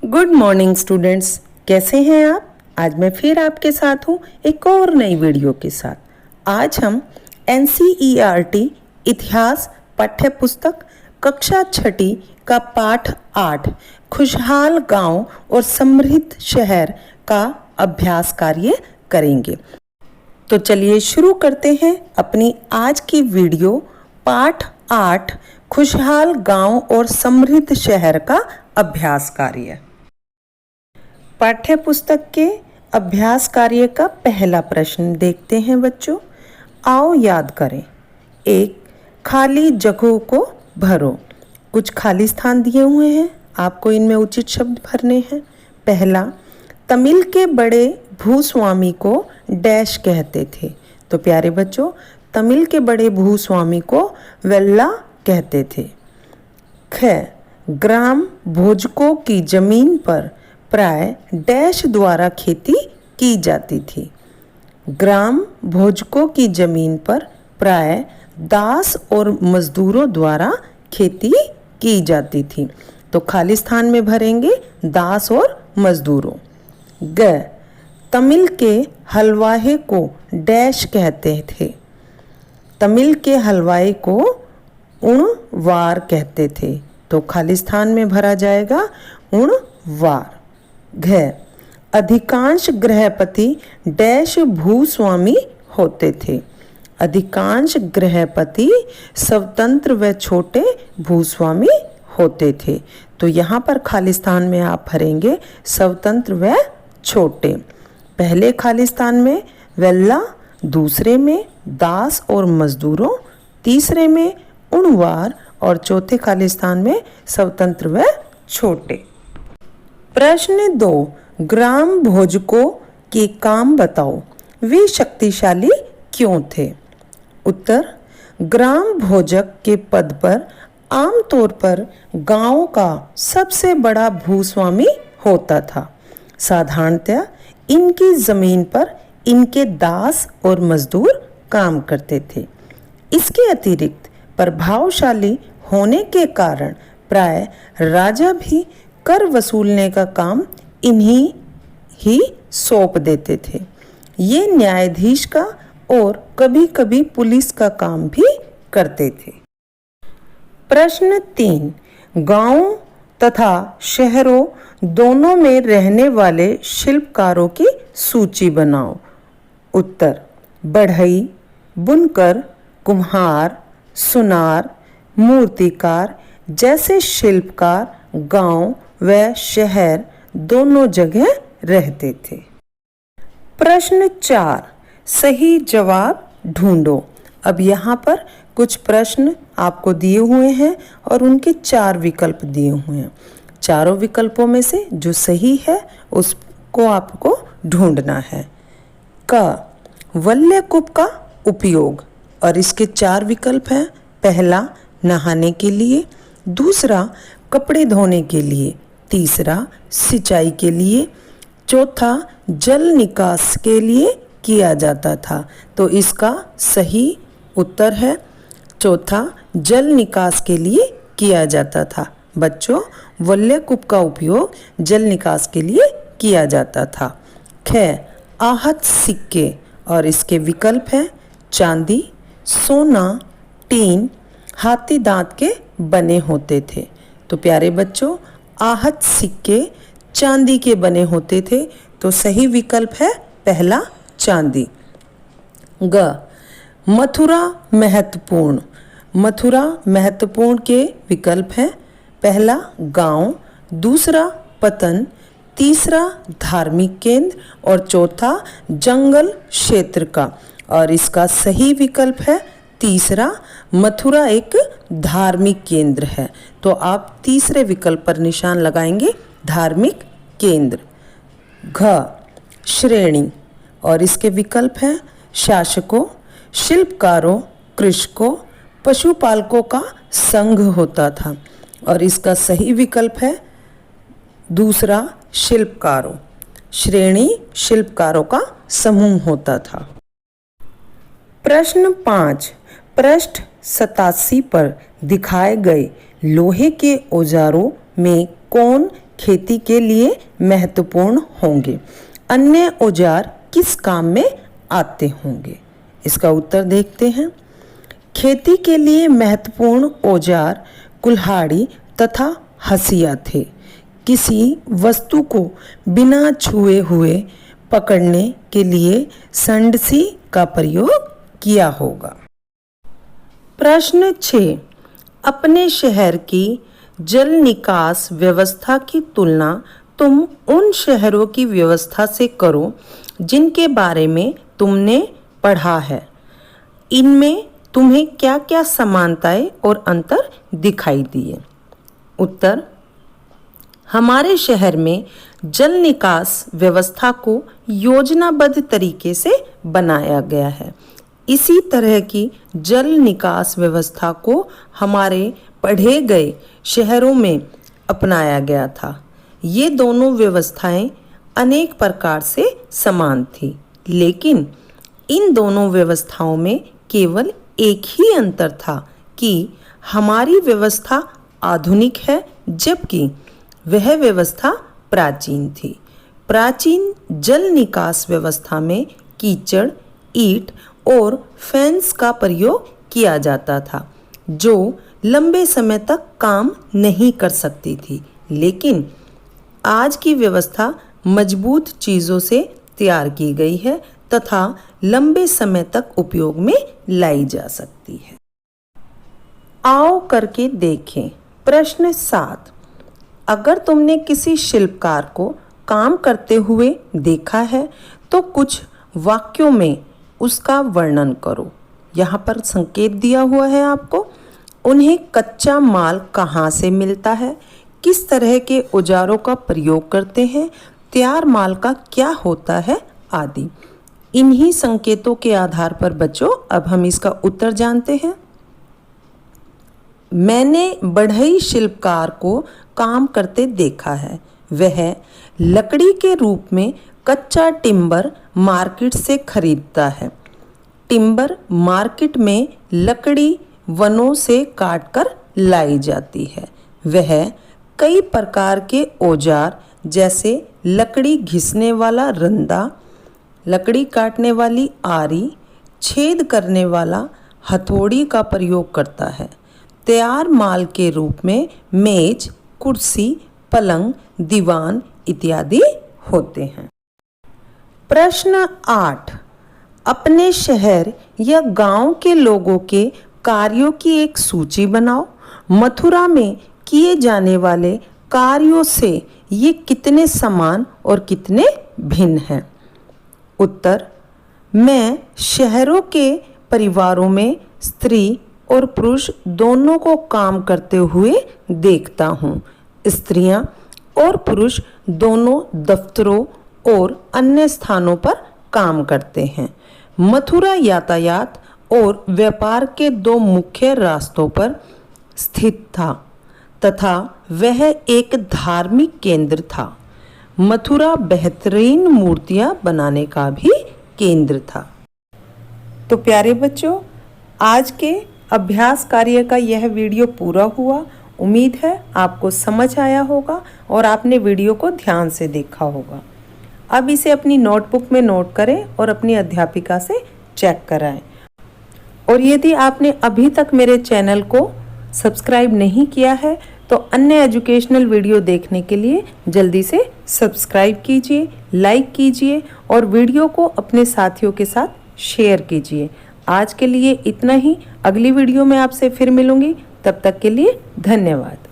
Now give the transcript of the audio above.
Good morning students, कैसे हैं आप। आज मैं फिर आपके साथ हूँ एक और नई वीडियो के साथ। आज हम NCERT इतिहास पाठ्य पुस्तक कक्षा छठी का पाठ 8 खुशहाल गांव और समृद्ध शहर का अभ्यास कार्य करेंगे। तो चलिए शुरू करते हैं अपनी आज की वीडियो। पाठ 8 खुशहाल गांव और समृद्ध शहर का अभ्यास कार्य। पाठ्य पुस्तक के अभ्यास कार्य का पहला प्रश्न देखते हैं बच्चों। आओ याद करें। एक, खाली जगहों को भरो। कुछ खाली स्थान दिए हुए हैं, आपको इनमें उचित शब्द भरने हैं। पहला, तमिल के बड़े भूस्वामी को डैश कहते थे। तो प्यारे बच्चों, तमिल के बड़े भूस्वामी को वेल्ला कहते थे। ख, ग्राम भोजकों की जमीन पर प्राय डैश द्वारा खेती की जाती थी। ग्राम भोजकों की जमीन पर प्राय दास और मजदूरों द्वारा खेती की जाती थी। तो खाली स्थान में भरेंगे दास और मजदूरों। ग, तमिल के हलवाई को डैश कहते थे। तमिल के हलवाई को उणवार कहते थे। तो खाली स्थान में भरा जाएगा उणवार। घ, अधिकांश गृहपति डैश भूस्वामी होते थे। अधिकांश गृहपति स्वतंत्र व छोटे भूस्वामी होते थे। तो यहाँ पर खाली स्थान में आप भरेंगे स्वतंत्र व छोटे। पहले खाली स्थान में वेल्ला, दूसरे में दास और मजदूरों, तीसरे में उणवार और चौथे खाली स्थान में स्वतंत्र व छोटे। प्रश्न 2, ग्राम भोजकों के काम बताओ, वे शक्तिशाली क्यों थे। उत्तर, ग्राम भोजक के पद पर आमतौर पर गांव का सबसे बड़ा भूस्वामी होता था। साधारणतः इनकी जमीन पर इनके दास और मजदूर काम करते थे। इसके अतिरिक्त प्रभावशाली होने के कारण प्राय राजा भी कर वसूलने का काम इन्हीं ही सौंप देते थे। ये न्यायाधीश का और कभी कभी पुलिस का काम भी करते थे। प्रश्न 3, गांवों तथा शहरों दोनों में रहने वाले शिल्पकारों की सूची बनाओ। उत्तर, बढ़ई, बुनकर, कुम्हार, सुनार, मूर्तिकार जैसे शिल्पकार गांव व शहर दोनों जगह रहते थे। प्रश्न 4, सही जवाब ढूंढो। अब यहाँ पर कुछ प्रश्न आपको दिए हुए हैं और उनके 4 विकल्प दिए हुए हैं। चारों विकल्पों में से जो सही है उसको आपको ढूंढना है। क, वल्लयकूप का उपयोग, और इसके 4 विकल्प हैं। पहला, नहाने के लिए, दूसरा, कपड़े धोने के लिए, तीसरा, सिंचाई के लिए, चौथा, जल निकास के लिए किया जाता था। तो इसका सही उत्तर है चौथा, जल निकास के लिए किया जाता था। बच्चों, वल्लयकूप का उपयोग जल निकास के लिए किया जाता था। ख, आहत सिक्के, और इसके विकल्प हैं चांदी, सोना, टीन, हाथी दांत के बने होते थे। तो प्यारे बच्चों, आहत सिक्के चांदी के बने होते थे। तो सही विकल्प है पहला, चांदी। ग, मथुरा महत्वपूर्ण। मथुरा महत्वपूर्ण के विकल्प हैं। पहला, गांव, दूसरा, पतन, तीसरा, धार्मिक केंद्र और चौथा, जंगल क्षेत्र का। और इसका सही विकल्प है तीसरा, मथुरा एक धार्मिक केंद्र है। तो आप तीसरे विकल्प पर निशान लगाएंगे, धार्मिक केंद्र। घ, श्रेणी, और इसके विकल्प हैं शासकों, शिल्पकारों, कृषकों, पशुपालकों का संघ होता था। और इसका सही विकल्प है दूसरा, शिल्पकारों। श्रेणी शिल्पकारों का समूह होता था। प्रश्न 5, पृष्ठ 87 पर दिखाए गए लोहे के औजारों में कौन खेती के लिए महत्वपूर्ण होंगे? अन्य औजार किस काम में आते होंगे? इसका उत्तर देखते हैं। खेती के लिए महत्वपूर्ण औजार कुल्हाड़ी तथा हंसिया थे। किसी वस्तु को बिना छुए हुए पकड़ने के लिए संडसी का प्रयोग किया होगा। प्रश्न 6। अपने शहर की जल निकास व्यवस्था की तुलना तुम उन शहरों की व्यवस्था से करो जिनके बारे में तुमने पढ़ा है। इनमें तुम्हें क्या क्या समानताएं और अंतर दिखाई दिए? उत्तर। हमारे शहर में जल निकास व्यवस्था को योजनाबद्ध तरीके से बनाया गया है। इसी तरह की जल निकास व्यवस्था को हमारे पढ़े गए शहरों में अपनाया गया था। ये दोनों व्यवस्थाएं अनेक प्रकार से समान थी, लेकिन इन दोनों व्यवस्थाओं में केवल एक ही अंतर था कि हमारी व्यवस्था आधुनिक है जबकि वह व्यवस्था प्राचीन थी। प्राचीन जल निकास व्यवस्था में कीचड़, ईंट और फेंस का प्रयोग किया जाता था जो लंबे समय तक काम नहीं कर सकती थी, लेकिन आज की व्यवस्था मजबूत चीज़ों से तैयार की गई है तथा लंबे समय तक उपयोग में लाई जा सकती है। आओ करके देखें। प्रश्न 7। अगर तुमने किसी शिल्पकार को काम करते हुए देखा है तो कुछ वाक्यों में उसका वर्णन करो। यहाँ पर संकेत दिया हुआ है आपको। उन्हें कच्चा माल कहाँ से मिलता है, किस तरह के औजारों का प्रयोग करते हैं, तैयार माल का क्या होता है आदि। इन्हीं संकेतों के आधार पर बच्चों अब हम इसका उत्तर जानते हैं। मैंने बढ़ई शिल्पकार को काम करते देखा है। वह लकड़ी के रूप में कच्चा टिम्बर मार्केट से खरीदता है। टिम्बर मार्केट में लकड़ी वनों से काटकर लाई जाती है। वह कई प्रकार के औजार जैसे लकड़ी घिसने वाला रंदा, लकड़ी काटने वाली आरी, छेद करने वाला हथौड़ी का प्रयोग करता है। तैयार माल के रूप में मेज, कुर्सी, पलंग, दीवान इत्यादि होते हैं। प्रश्न 8। अपने शहर या गांव के लोगों के कार्यों की एक सूची बनाओ। मथुरा में किए जाने वाले कार्यों से ये कितने समान और कितने भिन्न हैं? उत्तर। मैं शहरों के परिवारों में स्त्री और पुरुष दोनों को काम करते हुए देखता हूँ। स्त्रियाँ और पुरुष दोनों दफ्तरों और अन्य स्थानों पर काम करते हैं। मथुरा यातायात और व्यापार के दो मुख्य रास्तों पर स्थित था तथा वह एक धार्मिक केंद्र था। मथुरा बेहतरीन मूर्तियां बनाने का भी केंद्र था। तो प्यारे बच्चों, आज के अभ्यास कार्य का यह वीडियो पूरा हुआ। उम्मीद है आपको समझ आया होगा और आपने वीडियो को ध्यान से देखा होगा। अब इसे अपनी नोटबुक में नोट करें और अपनी अध्यापिका से चेक कराएं। और यदि आपने अभी तक मेरे चैनल को सब्सक्राइब नहीं किया है तो अन्य एजुकेशनल वीडियो देखने के लिए जल्दी से सब्सक्राइब कीजिए, लाइक कीजिए और वीडियो को अपने साथियों के साथ शेयर कीजिए। आज के लिए इतना ही। अगली वीडियो में आपसे फिर मिलूंगी। तब तक के लिए धन्यवाद।